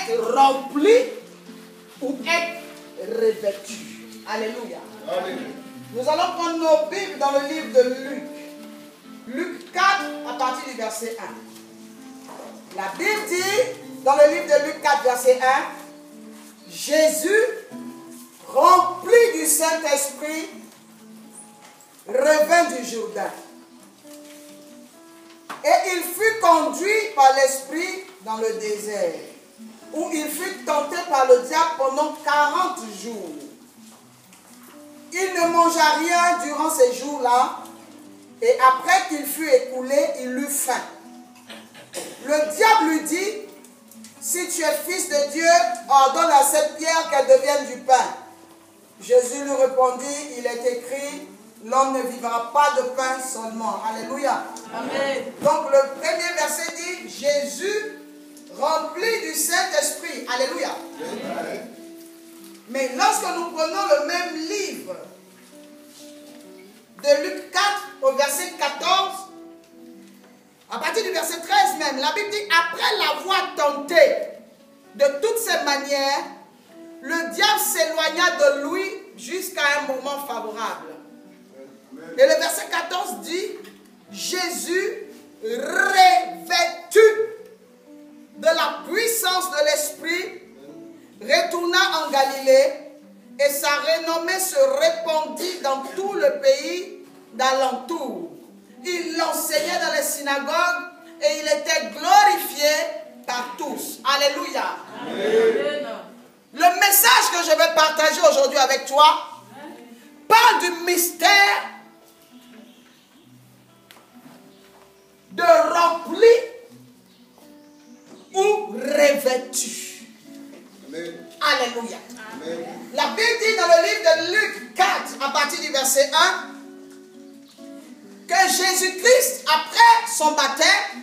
être rempli ou être revêtu. Alléluia. Amen. Nous allons prendre nos Bibles dans le livre de Luc. Luc 4 à partir du verset 1. La Bible dit dans le livre de Luc 4 verset 1, Jésus, rempli du Saint-Esprit, revint du Jourdain. Et il fut conduit par l'Esprit dans le désert, où il fut tenté par le diable pendant 40 jours. Il ne mangea rien durant ces jours-là, et après qu'il fut écoulé, il eut faim. Le diable lui dit, si tu es fils de Dieu, ordonne à cette pierre qu'elle devienne du pain. Jésus lui répondit, il est écrit, l'homme ne vivra pas de pain seulement. Alléluia. Amen. Donc le premier verset dit, Jésus rempli du Saint-Esprit. Alléluia. Amen. Mais lorsque nous prenons le même livre de Luc 4 au verset 14, à partir du verset 13 même, la Bible dit, après l'avoir tenté de toutes ces manières, le diable s'éloigna de lui jusqu'à un moment favorable. Et le verset 14 dit, Jésus, revêtu de la puissance de l'Esprit, retourna en Galilée et sa renommée se répandit dans tout le pays d'alentour. Il enseignait dans les synagogues et il était glorifié par tous. Alléluia. Amen. Le message que je vais partager aujourd'hui avec toi parle du mystère de rempli ou revêtu. Amen. Alléluia. Amen. La Bible dit dans le livre de Luc 4, à partir du verset 1, que Jésus-Christ, après son baptême,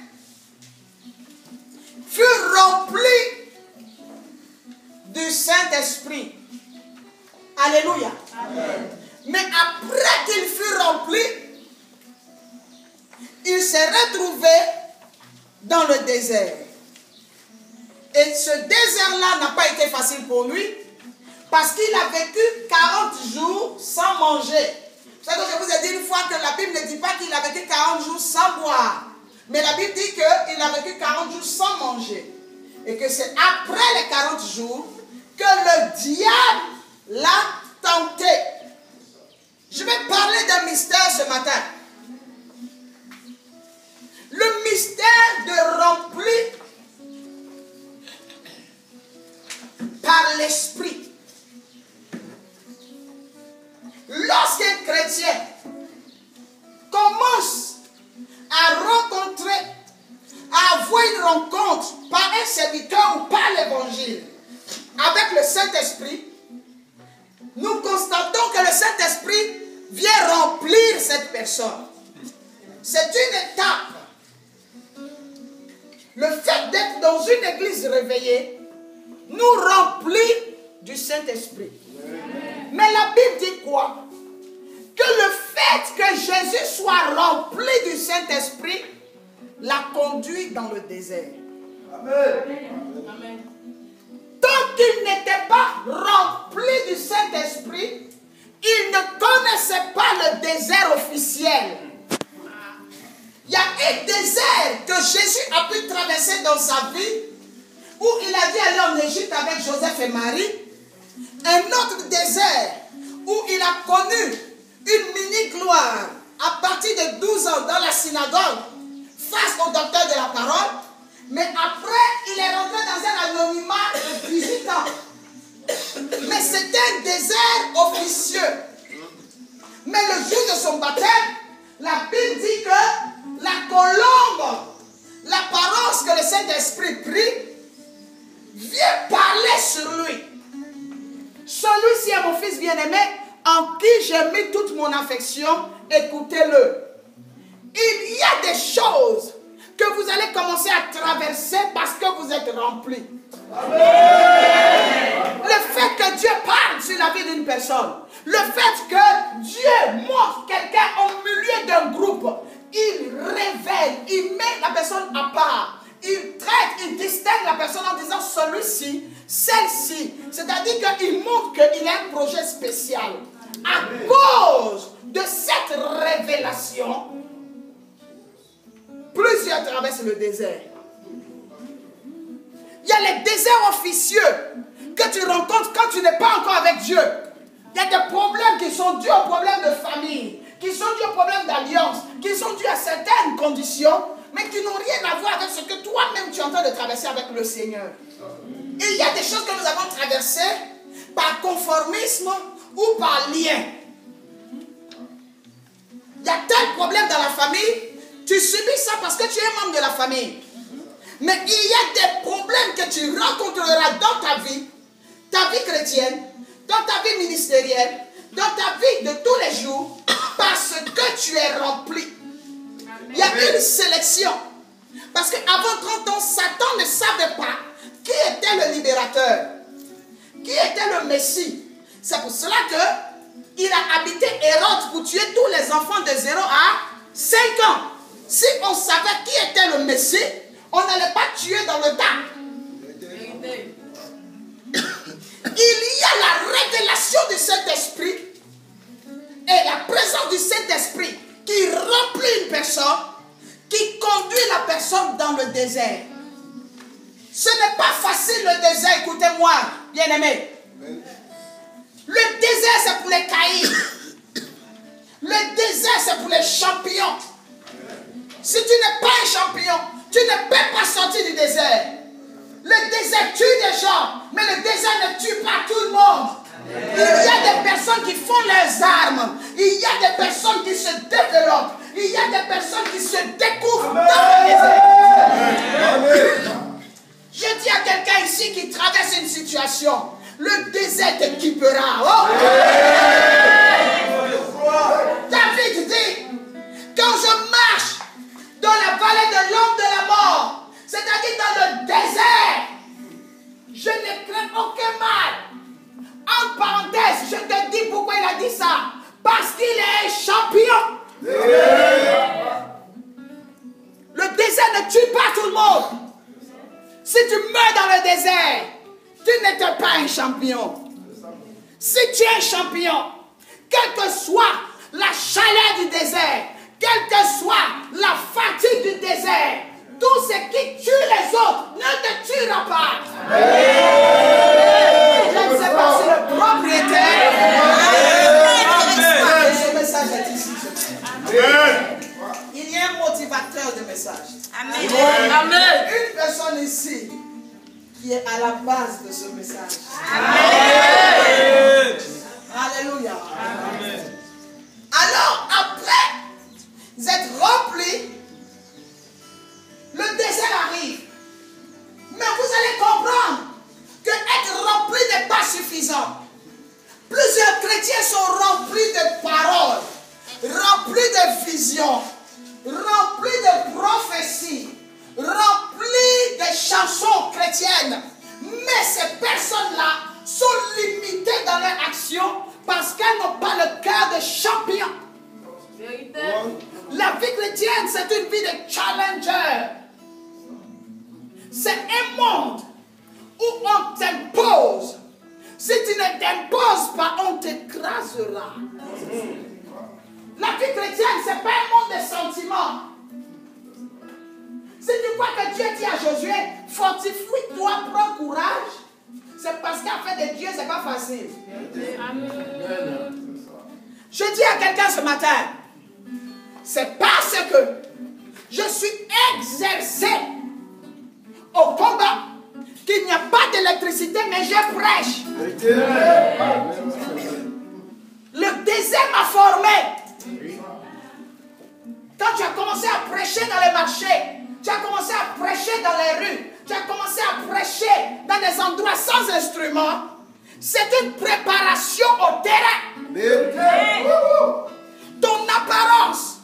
fut rempli du Saint-Esprit. Alléluia. Amen. Mais après qu'il fut rempli, il s'est retrouvé dans le désert. Et ce désert-là n'a pas été facile pour lui, parce qu'il a vécu 40 jours sans manger. Vous savez que je vous ai dit une fois que la Bible ne dit pas qu'il a vécu 40 jours sans boire. Mais la Bible dit qu'il a vécu 40 jours sans manger. Et que c'est après les 40 jours que le diable l'a tenté. Je vais parler d'un mystère ce matin. Le mystère de rempli par l'Esprit. Lorsqu'un chrétien commence à rencontrer, à avoir une rencontre par un serviteur ou par l'évangile avec le Saint-Esprit, nous constatons que le Saint-Esprit vient remplir cette personne. C'est une étape. Le fait d'être dans une église réveillée nous remplit du Saint-Esprit. Mais la Bible dit quoi? Que le fait que Jésus soit rempli du Saint-Esprit l'a conduit dans le désert. Amen. Amen. Tant qu'il n'était pas rempli du Saint-Esprit, il ne connaissait pas le désert officiel. Il y a un désert que Jésus a pu traverser dans sa vie, où il a dû aller en Égypte avec Joseph et Marie. Un autre désert où il a connu une mini-gloire à partir de 12 ans dans la synagogue face au docteur de la parole. Mais après, il est rentré dans un anonymat de 18 ans. Mais c'était un désert officieux. Mais le jour de son baptême, la Bible dit que la colombe, l'apparence que le Saint-Esprit prit, vient parler sur lui. Celui-ci est mon fils bien-aimé, en qui j'ai mis toute mon affection, écoutez-le. Il y a des choses que vous allez commencer à traverser parce que vous êtes remplis. Amen. Le fait que Dieu parle sur la vie d'une personne, le fait que Dieu montre quelqu'un au milieu d'un groupe, il révèle, il met la personne à part, il traite, il distingue la personne en disant celui celui-ci, celle-ci. C'est-à-dire qu'il montre qu'il a un projet spécial. À cause de cette révélation, plusieurs traversent le désert. Il y a les déserts officieux que tu rencontres quand tu n'es pas encore avec Dieu. Il y a des problèmes qui sont dus aux problèmes de famille, qui sont dus aux problèmes d'alliance, qui sont dus à certaines conditions, mais qui n'ont rien à voir avec ce que toi-même tu es en train de traverser avec le Seigneur. Et il y a des choses que nous avons traversées par conformisme ou par lien. Il y a tel problème dans la famille, tu subis ça parce que tu es membre de la famille. Mais il y a des problèmes que tu rencontreras dans ta vie chrétienne, dans ta vie ministérielle, dans ta vie de tous les jours, parce que tu es rempli. Il y a une sélection. Parce qu'avant 30 ans, Satan ne savait pas qui était le libérateur, qui était le Messie. C'est pour cela qu'il a habité Hérode pour tuer tous les enfants de 0 à 5 ans. Si on savait qui était le Messie, on n'allait pas tuer dans le tas. Il y a la révélation du Saint-Esprit et la présence du Saint-Esprit qui remplit une personne, qui conduit la personne dans le désert. Ce n'est pas facile le désert, écoutez-moi, bien-aimés. Le désert, c'est pour les caïds. Le désert, c'est pour les champions. Si tu n'es pas un champion, tu ne peux pas sortir du désert. Le désert tue des gens, mais le désert ne tue pas tout le monde. Il y a des personnes qui font leurs armes. Il y a des personnes qui se développent. Il y a des personnes qui se découvrent dans le désert. Je dis à quelqu'un ici qui traverse une situation, le désert t'équipera. Oh. David dit, quand je marche dans la vallée de l'ombre de la mort, c'est-à-dire dans le désert, je ne crains aucun mal. En parenthèse, je te dis pourquoi il a dit ça. Parce qu'il est un champion. Le désert ne tue pas tout le monde. Si tu meurs dans le désert, tu n'étais pas un champion. Si tu es un champion, quelle que soit la chaleur du désert, quelle que soit la fatigue du désert, tout ce qui tue les autres ne te tuera pas. Je ne sais pas si le propriétaire de ce message est ici. Il y a un motivateur de message. Amen. Une personne ici qui est à la base de ce message. Amen. Alléluia. Amen. Alors après, vous êtes remplis. Le désert arrive. Mais vous allez comprendre que être rempli n'est pas suffisant. Plusieurs chrétiens sont remplis de paroles, remplis de visions, remplis de prophéties, remplis de chansons chrétiennes. Mais ces personnes-là sont limitées dans leur action parce qu'elles n'ont pas le cœur de champion. La vie chrétienne, c'est une vie de challenger. C'est un monde où on t'impose. Si tu ne t'imposes pas, on t'écrasera. La vie chrétienne, ce n'est pas un monde de sentiments. Si tu crois que Dieu dit à Josué, fortifie-toi, prends courage, c'est parce qu'en fait de Dieu, ce n'est pas facile. Amen. Je dis à quelqu'un ce matin, c'est parce que je suis exercé au combat qu'il n'y a pas d'électricité, mais je prêche. Le désert m'a formé. Quand tu as commencé à prêcher dans les marchés, tu as commencé à prêcher dans les rues, tu as commencé à prêcher dans des endroits sans instruments, c'est une préparation au terrain. Ton apparence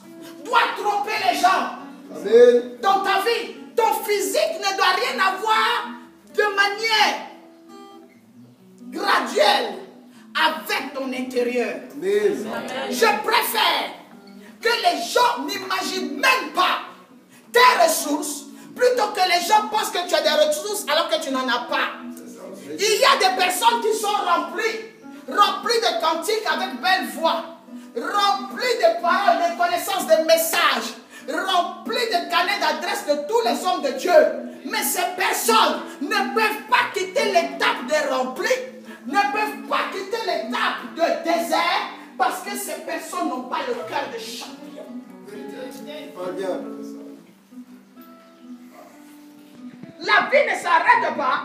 doit tromper les gens. Amen. Dans ta vie, ton physique ne doit rien avoir de manière graduelle avec ton intérieur. Amen. Je préfère que les gens n'imaginent même pas tes ressources Plutôt que les gens pensent que tu as des ressources alors que tu n'en as pas. Il y a des personnes qui sont remplies de cantiques avec belle voix, remplies de paroles, de connaissances, de messages, remplies de carnets d'adresse de tous les hommes de Dieu. Mais ces personnes ne peuvent pas quitter l'étape de rempli, ne peuvent pas quitter l'étape de désert, parce que ces personnes n'ont pas le cœur de champion. La vie ne s'arrête pas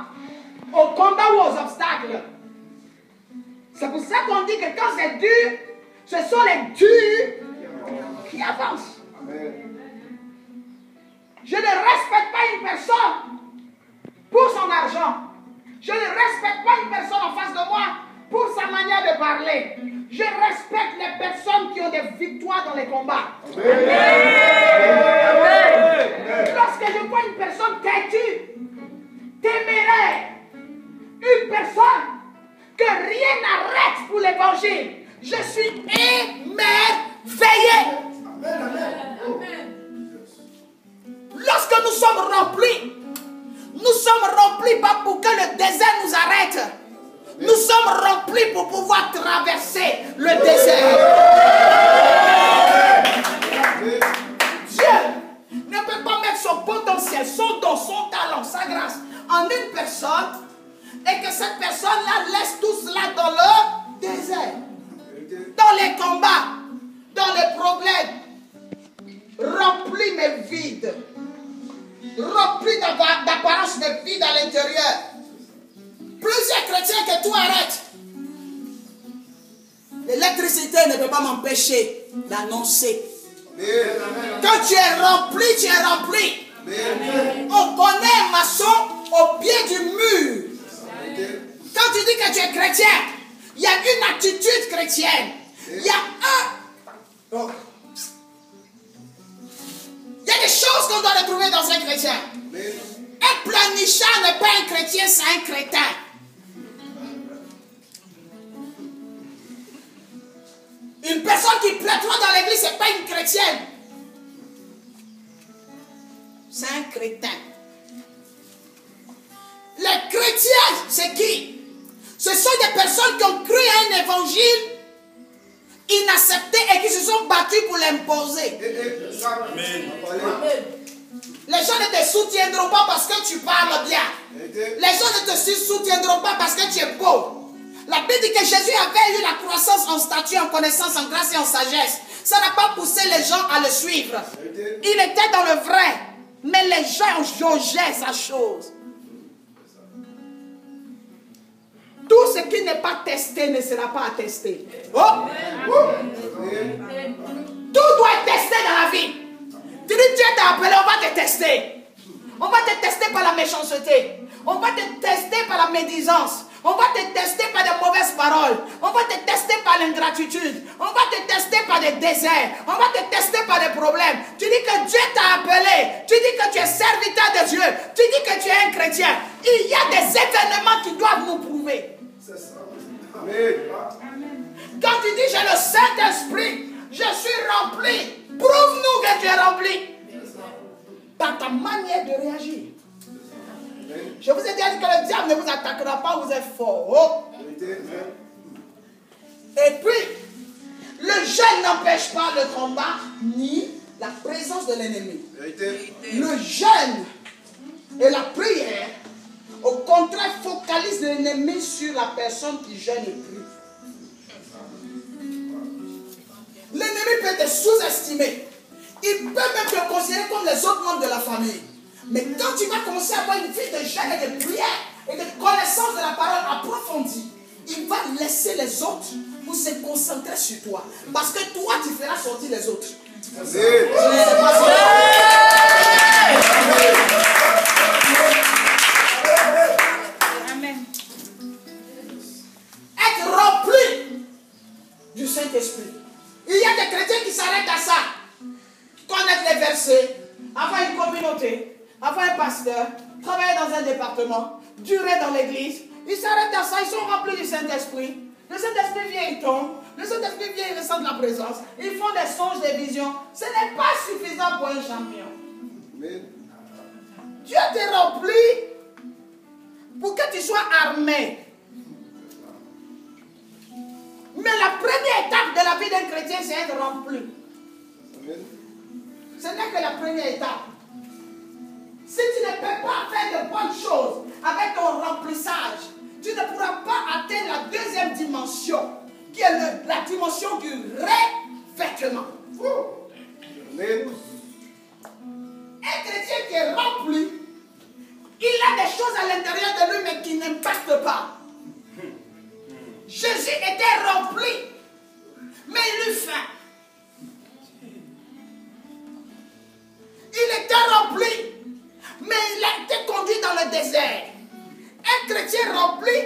au combat ou aux obstacles. C'est pour ça qu'on dit que quand c'est dur, ce sont les durs qui avancent. Je ne respecte pas une personne pour son argent. Je ne respecte pas une personne en face de moi pour sa manière de parler. Je respecte les personnes qui ont des victoires dans les combats. Lorsque je vois une personne têtue, téméraire, une personne que rien n'arrête pour l'évangile, je suis émerveillé. Lorsque nous sommes remplis pas pour que le désert nous arrête. Nous sommes remplis pour pouvoir traverser le désert. Dieu ne peut pas mettre son potentiel, son don, son talent, sa grâce en une personne et que cette personne-là laisse tout cela dans le désert, dans les combats, dans les problèmes. Remplis mais vide. Remplis d'apparence mais vide à l'intérieur. Plusieurs chrétiens que tout arrête. L'électricité ne peut pas m'empêcher d'annoncer. Quand tu es rempli, tu es rempli. On connaît un maçon au pied du mur. Quand tu dis que tu es chrétien, il y a une attitude chrétienne. Il y a il y a des choses qu'on doit retrouver dans un chrétien. Un planichard n'est pas un chrétien, c'est un crétin. Une personne qui pléthore dans l'église, ce n'est pas une chrétienne. C'est un crétin. Les chrétiens, c'est qui? Ce sont des personnes qui ont cru à un évangile inaccepté et qui se sont battus pour l'imposer. Les gens ne te soutiendront pas parce que tu parles bien. Les gens ne te soutiendront pas parce que tu es beau. La Bible dit que Jésus avait eu la croissance en stature, en connaissance, en grâce et en sagesse. Ça n'a pas poussé les gens à le suivre. Il était dans le vrai. Mais les gens jaugeaient sa chose. Tout ce qui n'est pas testé ne sera pas attesté. Oh. Tout doit être testé dans la vie. Tu dis Dieu t'a appelé, on va te tester. On va te tester par la méchanceté. On va te tester par la médisance. On va te tester par de mauvaises paroles. On va te tester par l'ingratitude. On va te tester par des déserts. On va te tester par des problèmes. Tu dis que Dieu t'a appelé. Tu dis que tu es serviteur de Dieu. Tu dis que tu es un chrétien. Il y a des événements qui doivent nous prouver. Quand tu dis j'ai le Saint-Esprit, je suis rempli. Prouve-nous que tu es rempli. Par ta manière de réagir. Je vous ai dit que le diable ne vous attaquera pas, vous êtes fort. Oh. Et puis, le jeûne n'empêche pas le combat ni la présence de l'ennemi. Le jeûne et la prière, au contraire, focalisent l'ennemi sur la personne qui jeûne et prie. L'ennemi peut te sous-estimer. Il peut même te considérer comme les autres membres de la famille. Mais quand tu vas commencer à avoir une vie de jeûne et de prière et de connaissance de la parole approfondie, il va laisser les autres pour se concentrer sur toi. Parce que toi, tu feras sortir les autres. Amen. Être rempli du Saint-Esprit. Il y a des chrétiens qui s'arrêtent à ça. Connaître les versets, avoir une communauté, avoir un pasteur, travailler dans un département, durer dans l'église. Ils s'arrêtent à ça, ils sont remplis du Saint-Esprit. Le Saint-Esprit vient, il tombe. Le Saint-Esprit vient, il ressent la présence. Ils font des songes, des visions. Ce n'est pas suffisant pour un champion. Dieu te remplit pour que tu sois armé. Mais la première étape de la vie d'un chrétien, c'est être rempli. Ce n'est que la première étape. Si tu ne peux pas faire de bonnes choses avec ton remplissage, tu ne pourras pas atteindre la deuxième dimension, qui est la dimension du revêtement. Un chrétien qui est rempli, il a des choses à l'intérieur de lui, mais qui n'impactent pas. Jésus était rempli, mais il eut faim. Il était rempli, mais il a été conduit dans le désert. Un chrétien rempli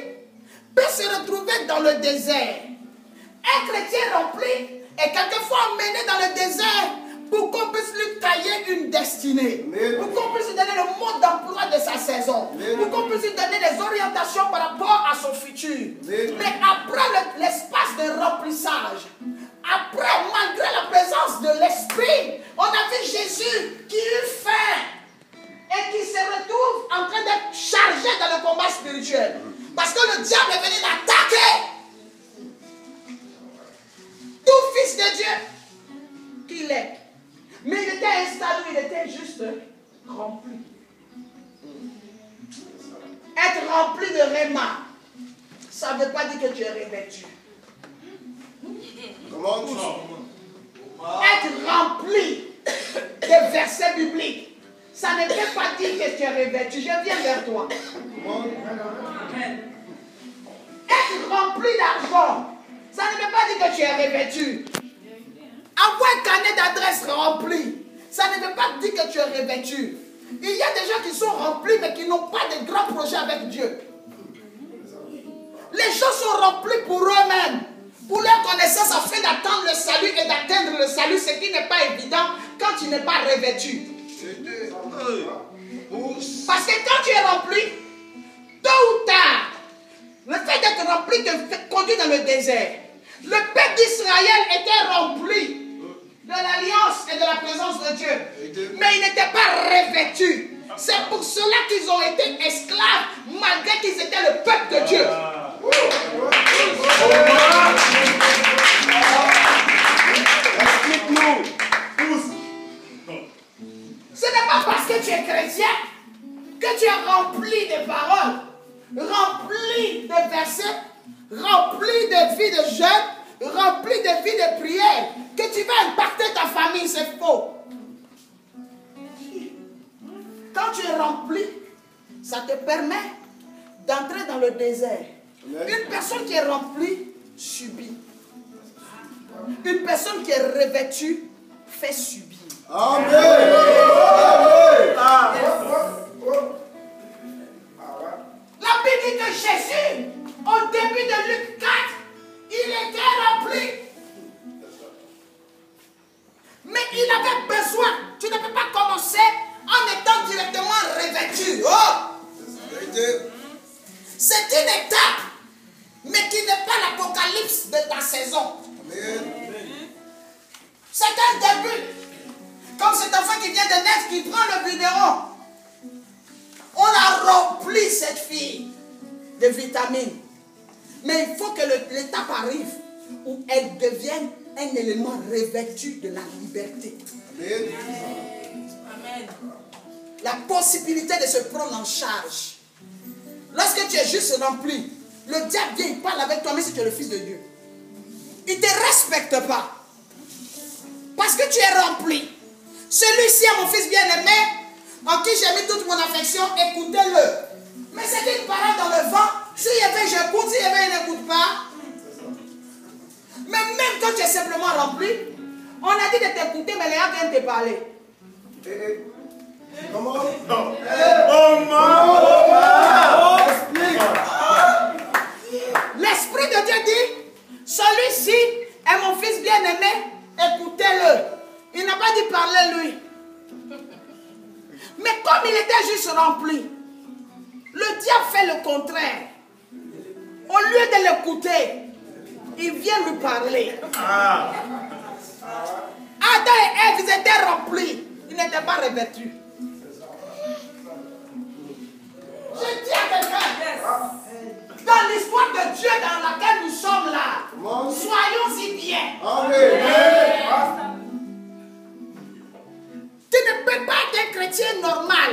peut se retrouver dans le désert. Un chrétien rempli est quelquefois emmené dans le désert pour qu'on puisse lui tailler une destinée, pour qu'on puisse lui donner le mode d'emploi de sa saison, pour qu'on puisse lui donner des orientations par rapport à son futur. Mais après l'espace de remplissage, après, malgré la présence de l'Esprit, on a vu Jésus qui eut faim et qui se retrouve en train d'être chargé dans le combat spirituel. Parce que le diable est venu l'attaquer. Tout fils de Dieu qu'il est. Mais il était installé, il était juste rempli. Être rempli de réma, ça ne veut pas dire que tu es revêtu. Comment Être rempli de versets bibliques, ça ne veut pas dire que tu es revêtu. Je viens vers toi. Être rempli d'argent, ça ne veut pas dire que tu es revêtu. Avoir un carnet d'adresse rempli, ça ne veut pas dire que tu es revêtu. Il y a des gens qui sont remplis mais qui n'ont pas de grands projets avec Dieu. Les gens sont remplis pour eux-mêmes, pour leur connaissance afin d'attendre le salut et d'atteindre le salut, ce qui n'est pas évident quand tu n'es pas revêtu. Parce que quand tu es rempli, tôt ou tard, le fait d'être rempli te conduit dans le désert. Le peuple d'Israël était rempli de l'alliance et de la présence de Dieu. Mais ils n'étaient pas revêtus. C'est pour cela qu'ils ont été esclaves, malgré qu'ils étaient le peuple de Dieu. Explique-nous. Ce n'est pas parce que tu es chrétien que tu es rempli de paroles, rempli de versets, rempli de vie de jeûne, rempli de vie de prière, que tu vas impacter ta famille. C'est faux. Quand tu es rempli, ça te permet d'entrer dans le désert. Une personne qui est remplie subit. Une personne qui est revêtue fait subir. Amen. La Bible dit que Jésus, au début de Luc 4, il était rempli. Mais il avait besoin. Tu ne peux pas commencer en étant directement revêtu. Oh! C'est une étape, mais qui n'est pas l'apocalypse de ta saison. C'est un début. Comme cet enfant qui vient de naître, qui prend le biberon. On a rempli cette fille de vitamines. Mais il faut que l'étape arrive où elle devienne un élément revêtu de la liberté. Amen. La possibilité de se prendre en charge. Lorsque tu es juste rempli, le diable vient, il parle avec toi, mais si tu es le fils de Dieu. Il ne te respecte pas. Parce que tu es rempli. Celui-ci est mon fils bien-aimé, en qui j'ai mis toute mon affection, écoutez-le. Mais c'est une parole dans le vent. S'il y avait, j'écoute, s'il y avait, il n'écoute pas. Mais même quand tu es simplement rempli, on a dit de t'écouter, mais les gens viennent te parler. Comment? L'Esprit de Dieu dit, celui-ci est mon fils bien-aimé, écoutez-le. Il n'a pas dit parler lui. Mais comme il était juste rempli, le diable fait le contraire. Au lieu de l'écouter, il vient lui parler. Adam et Ève, ils étaient remplis. Ils n'étaient pas revêtus. Je dis à quelqu'un, dans l'histoire de Dieu dans laquelle nous sommes là, soyons-y bien. Tu ne peux pas être un chrétien normal.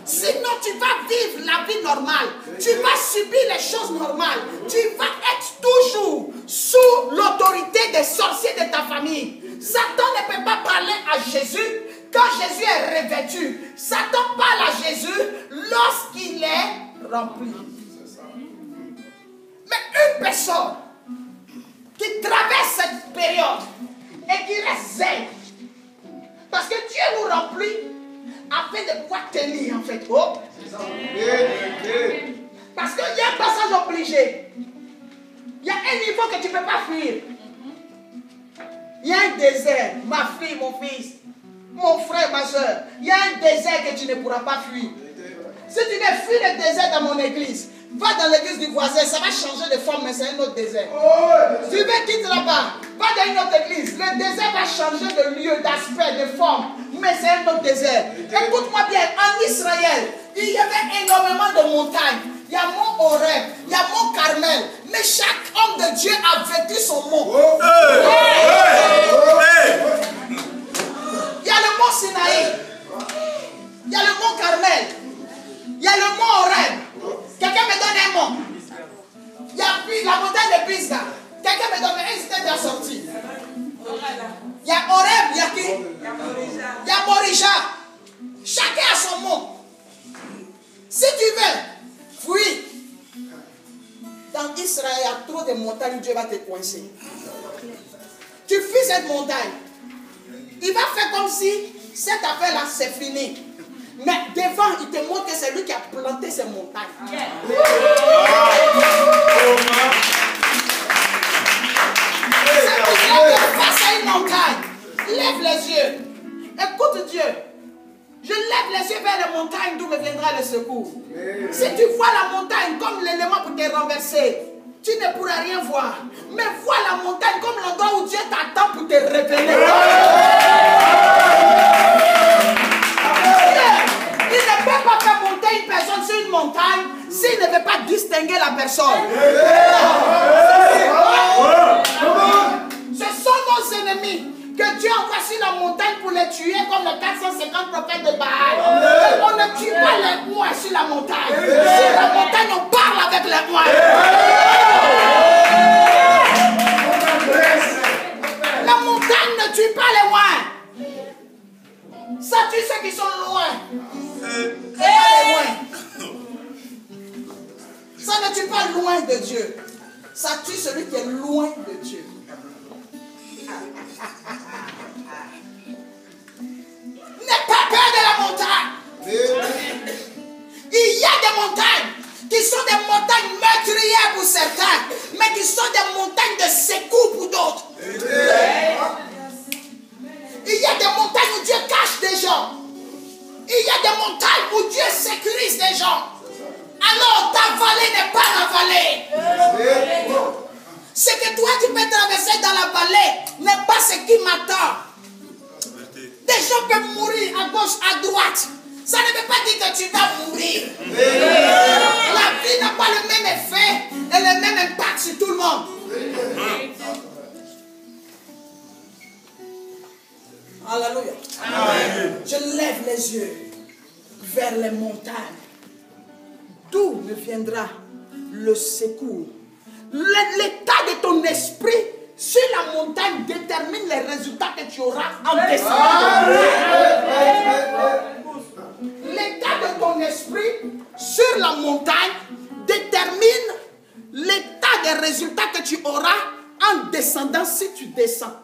Sinon, tu vas vivre la vie normale. Tu vas subir les choses normales. Tu vas être toujours sous l'autorité des sorciers de ta famille. Satan ne peut pas parler à Jésus quand Jésus est revêtu. Satan parle à Jésus lorsqu'il est rempli. Mais une personne qui traverse cette période et qui reste zen, parce que Dieu nous remplit afin de pouvoir tenir en fait. Oh. Parce qu'il y a un passage obligé. Il y a un niveau que tu ne peux pas fuir. Il y a un désert, ma fille, mon fils, mon frère, ma soeur. Il y a un désert que tu ne pourras pas fuir. Si tu veux fuir le désert dans mon église, va dans l'église du voisin, ça va changer de forme, mais c'est un autre désert. Tu veux quitter là-bas, va dans une autre église, le désert va changer de lieu, d'aspect, de forme, mais c'est un autre désert. Écoute-moi bien, en Israël, il y avait énormément de montagnes. Il y a mont Horeb, il y a mont Carmel, mais chaque homme de Dieu a vécu son mont. Il y a le mont Sinaï, il y a le mont Carmel, il y a le mont Horeb. Quelqu'un me donne un mot. Il y a la montagne de Pisgah. Quelqu'un me donne un, c'était déjà sorti. Il y a Horeb, il y a qui? Il y a Morija. Chacun a son mot. Si tu veux, fuis. Dans Israël, il y a trop de montagnes, Dieu va te coincer. Tu fuis cette montagne. Il va faire comme si cette affaire-là, c'est fini. Mais devant, il te montre que c'est lui qui a planté ces montagnes. C'est pour cela que face à une montagne, lève les yeux. Écoute Dieu. Je lève les yeux vers les montagnes d'où me viendra le secours. Si tu vois la montagne comme l'élément pour te renverser, tu ne pourras rien voir. Mais vois la montagne comme l'endroit où Dieu t'attend pour te révéler. Il ne peut pas faire monter une personne sur une montagne s'il ne veut pas distinguer la personne. Ce sont nos ennemis que Dieu envoie sur la montagne pour les tuer comme les 450 prophètes de Baal. On ne tue pas les mois sur la montagne. Sur la montagne, on parle avec les mois. La montagne ne tue pas les mois. Ça tue ceux qui sont loin. C'est pas loin. Ça ne tue pas loin de Dieu. Ça tue celui qui est loin de Dieu. N'aie pas peur de la montagne. Il y a des montagnes qui sont des montagnes meurtrières pour certains, mais qui sont des montagnes de secours pour d'autres. Il y a des montagnes où Dieu cache des gens. Il y a des montagnes où Dieu sécurise des gens. Alors ta vallée n'est pas la vallée. Ce que toi tu peux traverser dans la vallée n'est pas ce qui m'attend. Des gens peuvent mourir à gauche, à droite. Ça ne veut pas dire que tu vas mourir. La vie n'a pas le même effet et le même impact sur tout le monde. Alléluia. Je lève les yeux vers les montagnes. D'où me viendra le secours? L'état de ton esprit sur la montagne détermine les résultats que tu auras en descendant. L'état de ton esprit sur la montagne détermine l'état des résultats que tu auras en descendant si tu descends.